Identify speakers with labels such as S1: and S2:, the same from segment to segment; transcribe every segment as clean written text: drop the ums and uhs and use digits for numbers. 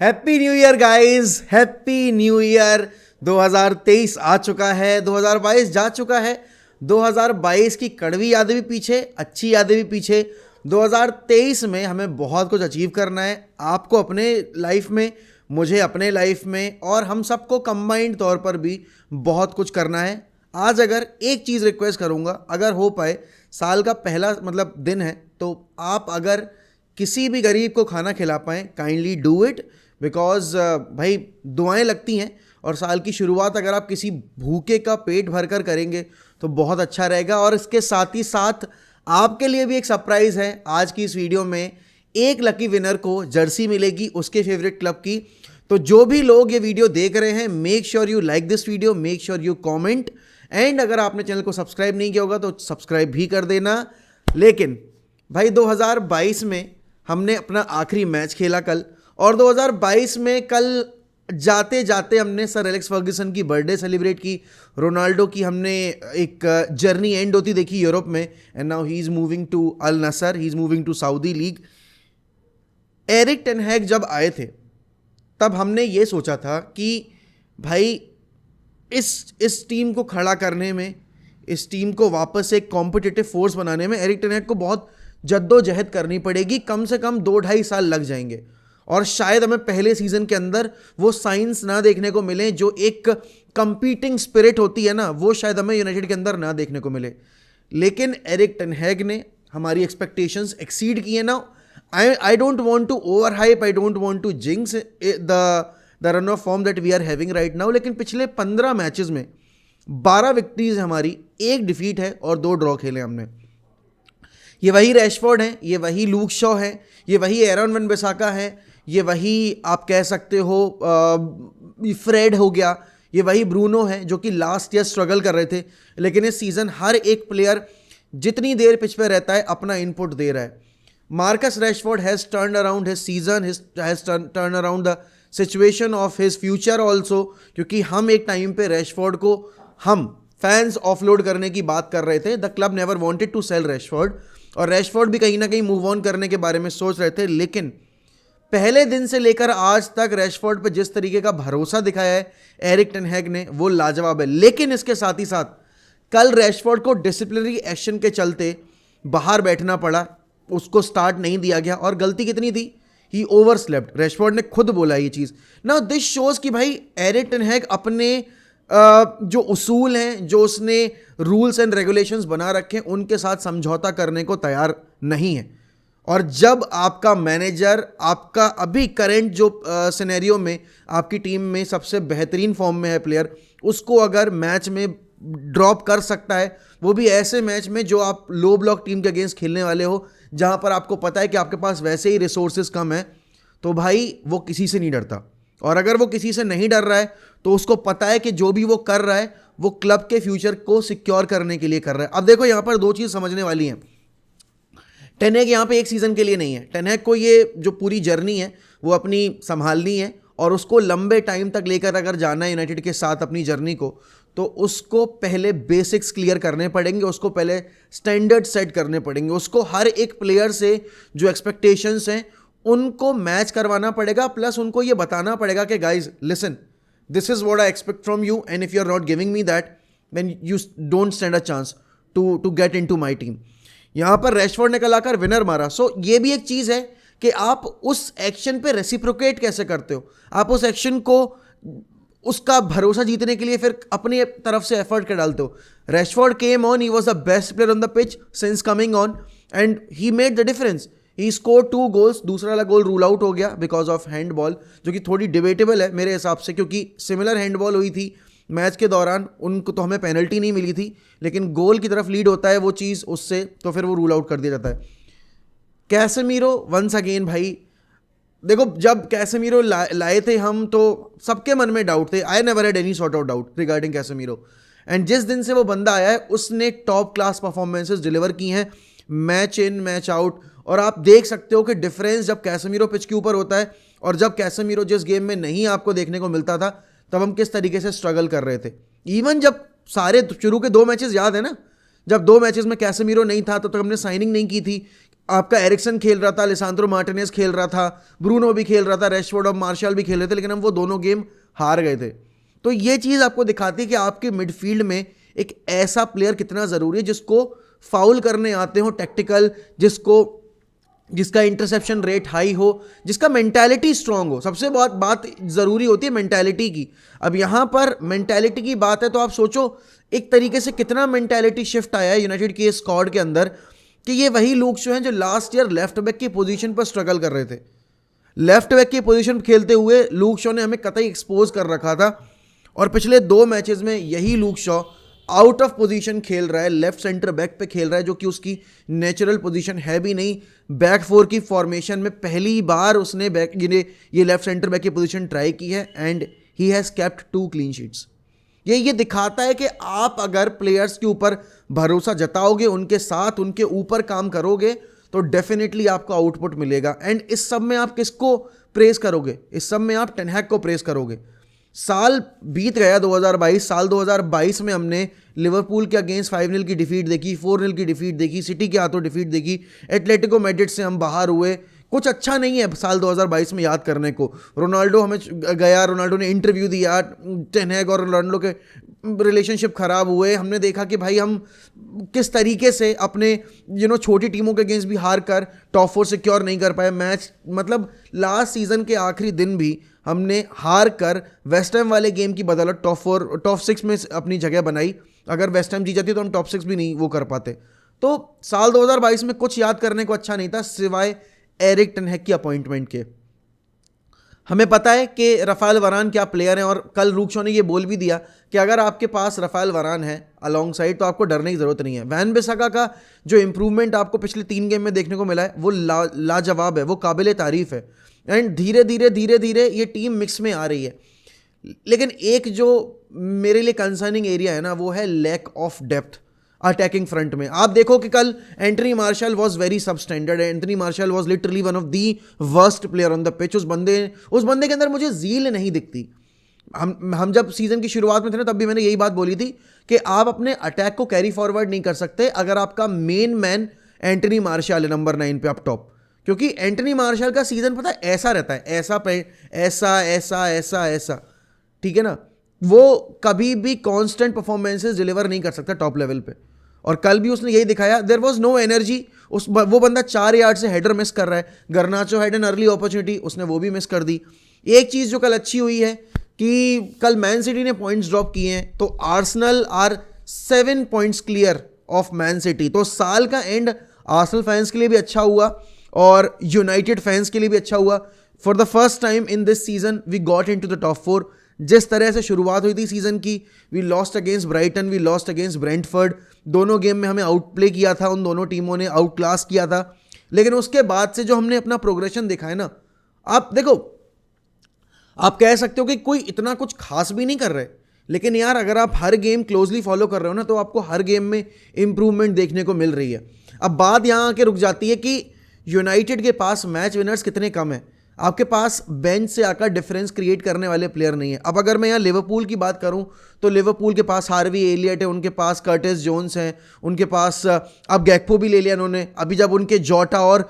S1: Happy new year guys, happy new year. 2023 आ चुका है, 2022 जा चुका है। 2022 की कड़वी यादें भी पीछे, अच्छी यादें भी पीछे। 2023 में हमें बहुत कुछ अचीव करना है, आपको अपने लाइफ में, मुझे अपने लाइफ में, और हम सबको कंबाइंड तौर पर भी बहुत कुछ करना है। आज अगर एक चीज़ रिक्वेस्ट करूँगा, अगर हो पाए, साल का पहला दिन है, तो आप अगर किसी भी गरीब को खाना खिला पाएँ, काइंडली डू इट। बिकॉज भाई दुआएं लगती हैं, और साल की शुरुआत अगर आप किसी भूखे का पेट भर कर करेंगे तो बहुत अच्छा रहेगा। और इसके साथ ही साथ आपके लिए भी एक सरप्राइज़ है। आज की इस वीडियो में एक लकी विनर को जर्सी मिलेगी उसके फेवरेट क्लब की। तो जो भी लोग ये वीडियो देख रहे हैं, make sure you like this video, make sure you comment, and अगर आपने चैनल को सब्सक्राइब नहीं किया होगा तो सब्सक्राइब भी कर देना। लेकिन भाई 2022 में हमने अपना आखिरी मैच खेला कल, और 2022 में कल जाते जाते हमने सर एलेक्स फर्ग्यूसन की बर्थडे सेलिब्रेट की, रोनाल्डो की हमने एक जर्नी एंड होती देखी यूरोप में, and now he is moving to Al Nassr, he is moving to Saudi league. Erik ten Hag जब आए थे तब हमने ये सोचा था कि भाई इस टीम को खड़ा करने में, इस टीम को वापस एक कॉम्पिटिटिव फोर्स बनाने में एरिक टेन हैग को बहुत जद्दोजहद करनी पड़ेगी, कम से कम 2-2.5 साल लग जाएंगे। और शायद हमें पहले सीजन के अंदर वो साइंस ना देखने को मिले, जो एक कंपीटिंग स्पिरिट होती है ना, वो शायद हमें यूनाइटेड के अंदर ना देखने को मिले। लेकिन एरिक टेन हैग ने हमारी एक्सपेक्टेशंस एक्सीड किए ना। I don't want to over hype, I don't want to jinx the run of form that we are having right now, लेकिन पिछले 15 मैचेस में 12 विक्ट्रीज हमारी, 1 डिफीट है और 2 ड्रॉ खेले हमने। ये वही रैशफोर्ड है, ये वही लूक शॉ है, ये वही एरन वन बिसाका है, ये वही आप कह सकते हो फ्रेड हो गया, ये वही ब्रूनो है जो कि लास्ट ईयर स्ट्रगल कर रहे थे। लेकिन इस सीज़न हर एक प्लेयर जितनी देर पिच पे रहता है अपना इनपुट दे रहा है। Marcus Rashford has turn around his season, has turn around the situation of his future also, क्योंकि हम एक टाइम पे रैशफोर्ड को हम फैंस ऑफलोड करने की बात कर रहे थे। The club never wanted to sell Rashford, और रैशफोर्ड भी कहीं ना कहीं मूव ऑन करने के बारे में सोच रहे थे। लेकिन पहले दिन से लेकर आज तक रैशफोर्ड पर जिस तरीके का भरोसा दिखाया है एरिक टेन हैग ने, वो लाजवाब है। लेकिन इसके साथ ही साथ कल रैशफोर्ड को डिसिप्लिनरी एक्शन के चलते बाहर बैठना पड़ा, उसको स्टार्ट नहीं दिया गया। और गलती कितनी थी, ही ओवर स्लेप्ट। रैशफोर्ड ने खुद बोला ये चीज़। नाउ दिस शोज कि भाई एरिक टेन हैग अपने जो उसूल हैं, जो उसने रूल्स एंड रेगुलेशंस बना रखे हैं, उनके साथ समझौता करने को तैयार नहीं है। और जब आपका मैनेजर, आपका अभी करंट जो सिनेरियो में आपकी टीम में सबसे बेहतरीन फॉर्म में है प्लेयर, उसको अगर मैच में ड्रॉप कर सकता है, वो भी ऐसे मैच में जो आप लो ब्लॉक टीम के अगेंस्ट खेलने वाले हो, जहां पर आपको पता है कि आपके पास वैसे ही रिसोर्सेज कम है, तो भाई वो किसी से नहीं डरता। और अगर वो किसी से नहीं डर रहा है तो उसको पता है कि जो भी वो कर रहा है वो क्लब के फ्यूचर को सिक्योर करने के लिए कर रहा है। अब देखो यहाँ पर 2 चीज़ समझने वाली हैं। टेन हैग यहाँ पे एक सीज़न के लिए नहीं है। टेन हैग को ये जो पूरी जर्नी है वो अपनी संभालनी है, और उसको लंबे टाइम तक लेकर अगर जाना है यूनाइटेड के साथ अपनी जर्नी को, तो उसको पहले बेसिक्स क्लियर करने पड़ेंगे, उसको पहले स्टैंडर्ड सेट करने पड़ेंगे, उसको हर एक प्लेयर से जो एक्सपेक्टेशंस हैं उनको मैच करवाना पड़ेगा। प्लस उनको ये बताना पड़ेगा कि guys listen, this is what I expect from you, and if you are not giving me that then you don't stand a chance to get into my team. यहाँ पर रैशफोर्ड ने कल आकर विनर मारा। सो ये भी एक चीज़ है कि आप उस एक्शन पे रेसिप्रोकेट कैसे करते हो, आप उस एक्शन को, उसका भरोसा जीतने के लिए फिर अपनी तरफ से एफर्ट कर डालते हो। Rashford came on, he was the best player on the pitch since coming on, and he made the difference. He score 2 goals, दूसरा वाला गोल रूल आउट हो गया बिकॉज ऑफ हैंडबॉल, जो कि थोड़ी डिबेटेबल है मेरे हिसाब से, क्योंकि सिमिलर हैंडबॉल हुई थी मैच के दौरान, उनको तो हमें पेनल्टी नहीं मिली थी, लेकिन गोल की तरफ लीड होता है वो चीज़ उससे, तो फिर वो रूल आउट कर दिया जाता है। कैसेमीरो वंस अगेन, भाई देखो जब कैसेमीरो लाए थे हम, तो सबके मन में डाउट थे। I never had any sort of doubt regarding Casemiro, and जिस दिन से वो बंदा आया है उसने टॉप क्लास परफॉर्मेंसेस डिलीवर की हैं, मैच इन मैच आउट। और आप देख सकते हो कि डिफरेंस जब कैसेमीरो पिच के ऊपर होता है और जब कैसेमीरो जिस गेम में नहीं आपको देखने को मिलता था, तब हम किस तरीके से स्ट्रगल कर रहे थे। इवन जब सारे शुरू के 2 मैचेस याद है ना, जब 2 मैचेस में कैसेमीरो नहीं था तो हमने साइनिंग नहीं की थी। आपका एरिक्सन खेल रहा था, लिसांद्रो मार्टिनेज खेल रहा था, ब्रूनो भी खेल रहा था, रेशफोर्ड और मार्शल भी खेल रहे थे, लेकिन हम वो दोनों गेम हार गए थे। तो ये चीज़ आपको दिखाती है कि आपके मिडफील्ड में एक ऐसा प्लेयर कितना ज़रूरी है जिसको फाउल करने आते हो टैक्टिकल, जिसका इंटरसेप्शन रेट हाई हो, जिसका मेंटालिटी स्ट्रांग हो। सबसे बहुत बात ज़रूरी होती है मेंटालिटी की। अब यहाँ पर मेंटालिटी की बात है तो आप सोचो एक तरीके से कितना मेंटालिटी शिफ्ट आया है यूनाइटेड के स्क्वाड के अंदर, कि ये वही लोग जो हैं जो लास्ट ईयर लेफ्ट बैक की पोजीशन पर स्ट्रगल कर रहे थे। लेफ्ट बैक की पोजीशन खेलते हुए लूक शॉ ने हमें कतई एक्सपोज कर रखा था, और पिछले 2 मैचेस में यही Luke Shaw out of position खेल रहा है, लेफ्ट सेंटर बैक पे खेल रहा है, जो कि उसकी नेचुरल पोजीशन है भी नहीं। बैक 4 की फॉर्मेशन में पहली बार उसने ये लेफ्ट सेंटर बैक की पोजीशन ट्राई की है, and he has kept 2 clean sheets. ये दिखाता है कि आप अगर प्लेयर्स के ऊपर भरोसा जताओगे, उनके साथ उनके ऊपर काम करोगे, तो डेफिनेटली आपको आउटपुट मिलेगा। एंड इस सब में आप किसको प्रेस करोगे? इस सब में आप टेन हैग को प्रेस करोगे। साल बीत गया 2022, साल 2022 में हमने लिवरपूल के अगेंस्ट 5-0 की डिफीट देखी, 4-0 की डिफीट देखी, सिटी के हाथों डिफीट देखी, एटलेटिको मैड्रिड से हम बाहर हुए। कुछ अच्छा नहीं है साल 2022 में याद करने को। रोनाल्डो ने इंटरव्यू दिया, टेन हैग और रोनाल्डो के रिलेशनशिप खराब हुए। हमने देखा कि भाई हम किस तरीके से अपने छोटी टीमों के अगेंस्ट भी हार कर टॉप 4 सिक्योर नहीं कर पाए। मैच मतलब लास्ट सीजन के आखिरी दिन भी हमने हार कर वेस्ट हैम वाले गेम की बदौलत टॉप 6 में अपनी जगह बनाई। अगर वेस्ट हैम जीत जाती तो हम टॉप 6 भी नहीं वो कर पाते। तो साल 2022 में कुछ याद करने को अच्छा नहीं था सिवाय एरिक टेन हैग की अपॉइंटमेंट के। हमें पता है कि रफाल वरान क्या प्लेयर हैं, और कल लूक शॉ ने ये बोल भी दिया कि अगर आपके पास रफाल वरान है अलॉन्ग साइड तो आपको डरने की ज़रूरत नहीं है। वैन बिसाका का जो इंप्रूवमेंट आपको पिछले 3 गेम में देखने को मिला है वो लाजवाब है, वो काबिल तारीफ़ है। एंड धीरे धीरे ये टीम मिक्स में आ रही है। लेकिन एक जो मेरे लिए कंसर्निंग एरिया है ना, वो है lack of depth attacking front में। आप देखो कि कल Anthony Martial was very substandard. Anthony Martial was literally one of the worst player on the pitch. उस बंदे के अंदर मुझे ज़ील नहीं दिखती। हम जब सीजन की शुरुआत में थे ना, तब भी मैंने यही बात बोली थी कि आप अपने अटैक को कैरी फॉरवर्ड नहीं कर सकते अगर आपका मेन मैन एंटनी मार्शल है नंबर 9 पे अप टॉप। क्योंकि एंटनी मार्शल का सीजन पता है ऐसा रहता है, ऐसा, ठीक है ना। वो कभी भी कांस्टेंट परफॉर्मेंसेस डिलीवर नहीं कर सकता टॉप लेवल पे, और कल भी उसने यही दिखाया। There was no energy. वो बंदा 4 यार्ड से हेडर मिस कर रहा है। गर्नाचो हैड एन अर्ली अपॉर्चुनिटी, उसने वो भी मिस कर दी। एक चीज़ जो कल अच्छी हुई है कि कल मैन सिटी ने पॉइंट्स ड्रॉप किए हैं, तो Arsenal are 7 points clear of Man City. तो साल का एंड आर्सेनल फैंस के लिए भी अच्छा हुआ और यूनाइटेड फैंस के लिए भी अच्छा हुआ। For the first time in this season we got into the top 4। जिस तरह से शुरुआत हुई थी सीजन की, we lost against Brighton, we lost against Brentford. दोनों गेम में हमें आउट प्ले किया था, उन दोनों टीमों ने आउट क्लास किया था। लेकिन उसके बाद से जो हमने अपना प्रोग्रेशन देखा है ना, आप देखो, आप कह सकते हो कि कोई इतना कुछ खास भी नहीं कर रहे, लेकिन यार अगर आप हर गेम क्लोजली फॉलो कर रहे हो ना, तो आपको हर गेम में इंप्रूवमेंट देखने को मिल रही है। अब बात यहाँ आके रुक जाती है कि यूनाइटेड के पास मैच विनर्स कितने कम हैं। आपके पास बेंच से आकर डिफरेंस क्रिएट करने वाले प्लेयर नहीं है। अब अगर मैं यहाँ लिवरपूल की बात करूँ तो लिवरपूल के पास हार्वी एलियट है, उनके पास कर्टिस जोन्स हैं, उनके पास अब गैक्पो भी ले लिया उन्होंने। अभी जब उनके जोटा और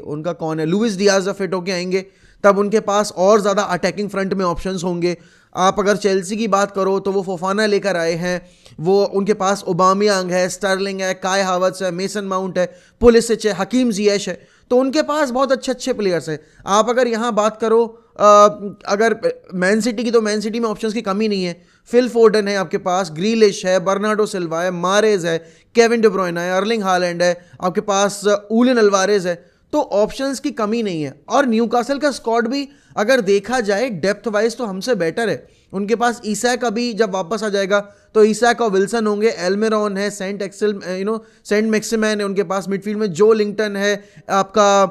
S1: उनका कौन है, लुइस डियाज फिट होके आएंगे, तब उनके पास और ज़्यादा अटैकिंग फ्रंट में ऑप्शंस होंगे। आप अगर चेल्सी की बात करो तो वो फोफाना लेकर आए हैं, वो उनके पास ओबामियांग है, स्टर्लिंग है, काय हावर्ट्स है, मेसन माउंट है, पुलिसिच है, हकीम जियेश है। तो उनके पास बहुत अच्छे अच्छे प्लेयर्स हैं। आप अगर यहाँ बात करो अगर मैन सिटी की, तो मैन सिटी में ऑप्शंस की कमी नहीं है। फिल फोर्डन है आपके पास, ग्रीलिश है, बर्नार्डो सिल्वा है, मारेज है, केविन डी ब्रुयना है, अर्लिंग हालैंड है, आपके पास ऊलिन अल्वारेज है। तो ऑप्शंस की कमी नहीं है। और न्यूकासल का स्क्वाड भी अगर देखा जाए डेप्थ वाइज तो हमसे बेटर है। उनके पास ईसैक अभी जब वापस आ जाएगा तो ईसैक और विल्सन होंगे, एल्मिरॉन है, सेंट मैक्सिमैन है उनके पास, मिडफील्ड में जो लिंगटन है, आपका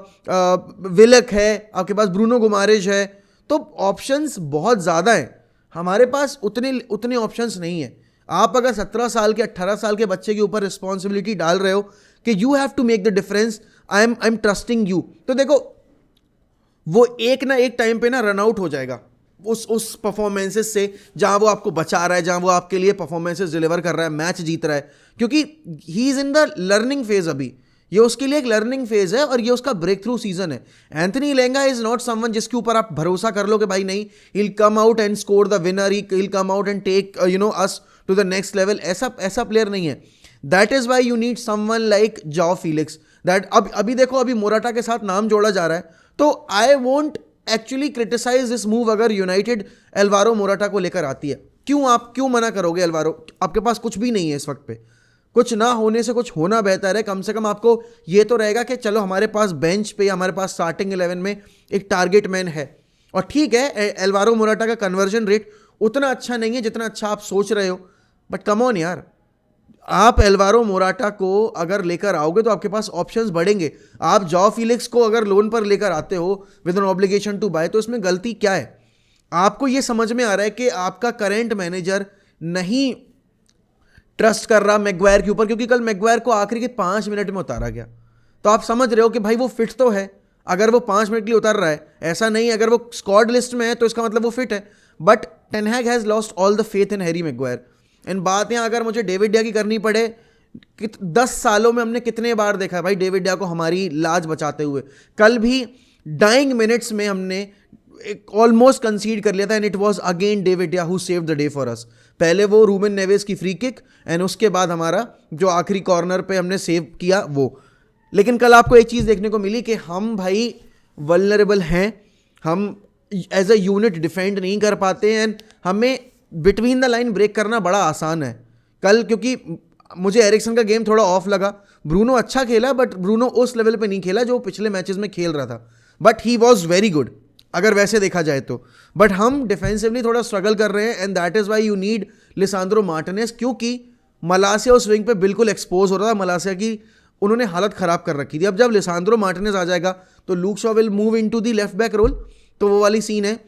S1: विलक है, आपके पास ब्रूनो गुमारेज है। तो ऑप्शंस बहुत ज़्यादा हैं, हमारे पास उतने ऑप्शंस नहीं है। आप अगर 17 साल के 18 साल के बच्चे के ऊपर रिस्पॉन्सिबिलिटी डाल रहे हो कि you have to make the difference, I am trusting you, तो देखो वो एक ना एक टाइम पे ना रन आउट हो जाएगा। उस परफॉर्मेंसेस से जहां वो आपको बचा रहा है, जहां वो आपके लिए परफॉर्मेंसेस डिलीवर कर रहा है, मैच जीत रहा है, क्योंकि he is in the learning phase अभी। ये उसके लिए एक लर्निंग फेज है और ये उसका ब्रेक थ्रू सीजन है। Anthony Elanga is not someone जिसके ऊपर आप भरोसा कर लो कि भाई नहीं, he will come out and score the winner, he will come out and take us to the next level. ऐसा प्लेयर नहीं है। That is why you need someone like Joao Felix. That अभी देखो, अभी मोराटा के साथ नाम जोड़ा जा रहा है, तो I won't actually criticise this move अगर यूनाइटेड एल्वारो मोराटा को लेकर आती है। आप क्यों मना करोगे एल्वारो? आपके पास कुछ भी नहीं है इस वक्त पे। कुछ ना होने से कुछ होना बेहतर है। कम से कम आपको ये तो रहेगा कि चलो हमारे पास बेंच पे या हमारे पास स्टार्टिंग 11 में एक टारगेट मैन है। और ठीक है, एल्वारो मोराटा का कन्वर्जन रेट उतना अच्छा नहीं है जितना अच्छा आप सोच रहे हो, बट कम ऑन यार, आप एल्वारो मोराटा को अगर लेकर आओगे तो आपके पास ऑप्शंस बढ़ेंगे। आप जॉ फिलिक्स को अगर लोन पर लेकर आते हो with an obligation to buy, तो इसमें गलती क्या है? आपको ये समझ में आ रहा है कि आपका करेंट मैनेजर नहीं ट्रस्ट कर रहा मैगवायर के ऊपर, क्योंकि कल मैगवायर को आखिरी के 5 मिनट में उतारा गया। तो आप समझ रहे हो कि भाई वो फिट तो है अगर वो 5 मिनट के लिए उतर रहा है। ऐसा नहीं अगर वो स्क्वाड लिस्ट में है तो इसका मतलब वो फिट है। But Ten Hag has lost all the faith in Harry Maguire. And बात यहाँ अगर मुझे डेविड डिया की करनी पड़े, 10 सालों में हमने कितने बार देखा है भाई डेविड डिया को हमारी लाज बचाते हुए। कल भी डाइंग मिनट्स में हमने ऑलमोस्ट कंसीड कर लिया था, and it was again David de Gea who saved the day for us. पहले वो रूबेन नेवेस की फ्री किक, एंड उसके बाद हमारा जो आखिरी कॉर्नर पे हमने सेव किया वो। लेकिन कल आपको एक चीज़ देखने को मिली कि हम भाई वल्नरेबल हैं, हम एज अ यूनिट डिफेंड नहीं कर पाते, एंड हमें बिटवीन द लाइन ब्रेक करना बड़ा आसान है कल। क्योंकि मुझे एरिक्सन का गेम थोड़ा ऑफ लगा। ब्रूनो अच्छा खेला, बट ब्रूनो उस लेवल पे नहीं खेला जो पिछले मैचेस में खेल रहा था, but he was very good अगर वैसे देखा जाए तो। बट हम डिफेंसिवली थोड़ा स्ट्रगल कर रहे हैं, and that is why you need लिसांद्रो Martinez, क्योंकि मलासिया उस विंग पे बिल्कुल एक्सपोज हो रहा था। मलासिया की उन्होंने हालत खराब कर रखी थी। अब जब लिसांद्रो मार्टिनेज आ जाएगा तो Luke Shaw will move into the left back role, तो वो वाली सीन है।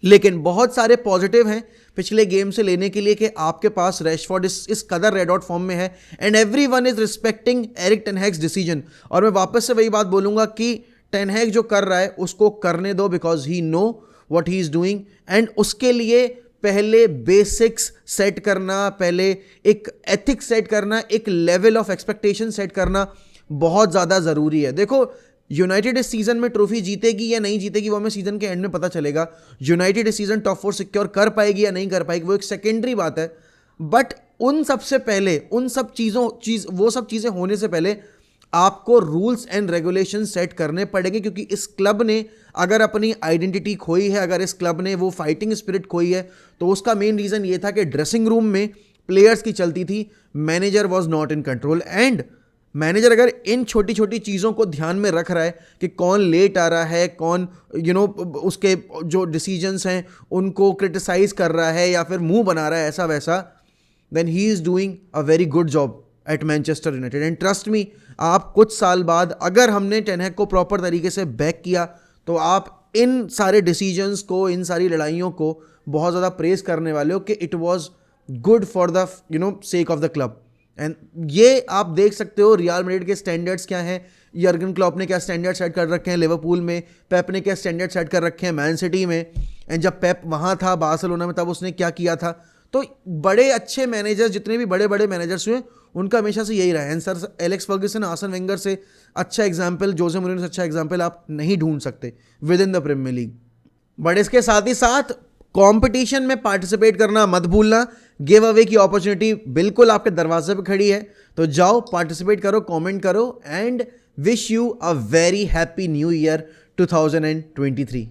S1: लेकिन बहुत सारे पॉजिटिव हैं पिछले गेम से लेने के लिए कि आपके पास रैशफोर्ड इस कदर रेड आउट फॉर्म में है, and everyone is respecting Erik ten हैग्स decision. और मैं वापस से वही बात बोलूंगा कि टेन हैग जो कर रहा है उसको करने दो, because he know what he is doing. And उसके लिए पहले बेसिक्स सेट करना, पहले एक एथिक्स सेट करना, एक लेवल ऑफ एक्सपेक्टेशन सेट करना बहुत ज़्यादा ज़रूरी है। देखो, यूनाइटेड इस सीजन में ट्रॉफी जीतेगी या नहीं जीतेगी वो हमें सीजन के एंड में पता चलेगा। यूनाइटेड इस सीजन टॉप 4 सिक्योर कर पाएगी या नहीं कर पाएगी वो एक सेकेंडरी बात है। बट उन सबसे पहले वो सब चीज़ें होने से पहले आपको रूल्स एंड रेगुलेशन सेट करने पड़ेंगे, क्योंकि इस क्लब ने अगर अपनी आइडेंटिटी खोई है, अगर इस क्लब ने वो फाइटिंग स्पिरिट खोई है, तो उसका मेन रीज़न ये था कि ड्रेसिंग रूम में प्लेयर्स की चलती थी, manager was not in control. And manager अगर इन छोटी छोटी चीज़ों को ध्यान में रख रहा है कि कौन लेट आ रहा है, कौन उसके जो डिसीजंस हैं उनको क्रिटिसाइज कर रहा है या फिर मुंह बना रहा है ऐसा वैसा, then he is doing a very good job at Manchester United. And trust me, आप कुछ साल बाद अगर हमने टेन हैग को प्रॉपर तरीके से बैक किया तो आप इन सारे डिसीजंस को, इन सारी लड़ाइयों को बहुत ज़्यादा प्रेज करने वाले हो कि it was good for the sake of the club. And ये आप देख सकते हो रियल मैड्रिड के स्टैंडर्ड्स क्या हैं, यर्गन क्लॉप ने क्या स्टैंडर्ड सेट कर रखे हैं लिवरपूल में, पेप ने क्या स्टैंडर्ड सेट कर रखे हैं मैन सिटी में, एंड जब पेप वहाँ था बार्सिलोना में तब उसने क्या किया था। तो बड़े अच्छे मैनेजर्स, जितने भी बड़े बड़े मैनेजर्स हुए उनका हमेशा से यही रहा है। Sir Alex Fergusson, arson Wenger से अच्छा एग्जाम्पल, जोसे मोरिनो से अच्छा एग्जाम्पल आप नहीं ढूंढ सकते within the Premier League. But इसके साथ ही साथ कंपटीशन में पार्टिसिपेट करना मत भूलना। गिव अवे की अपॉर्चुनिटी बिल्कुल आपके दरवाजे पे खड़ी है, तो जाओ पार्टिसिपेट करो, कमेंट करो, and wish you a very happy new year 2023।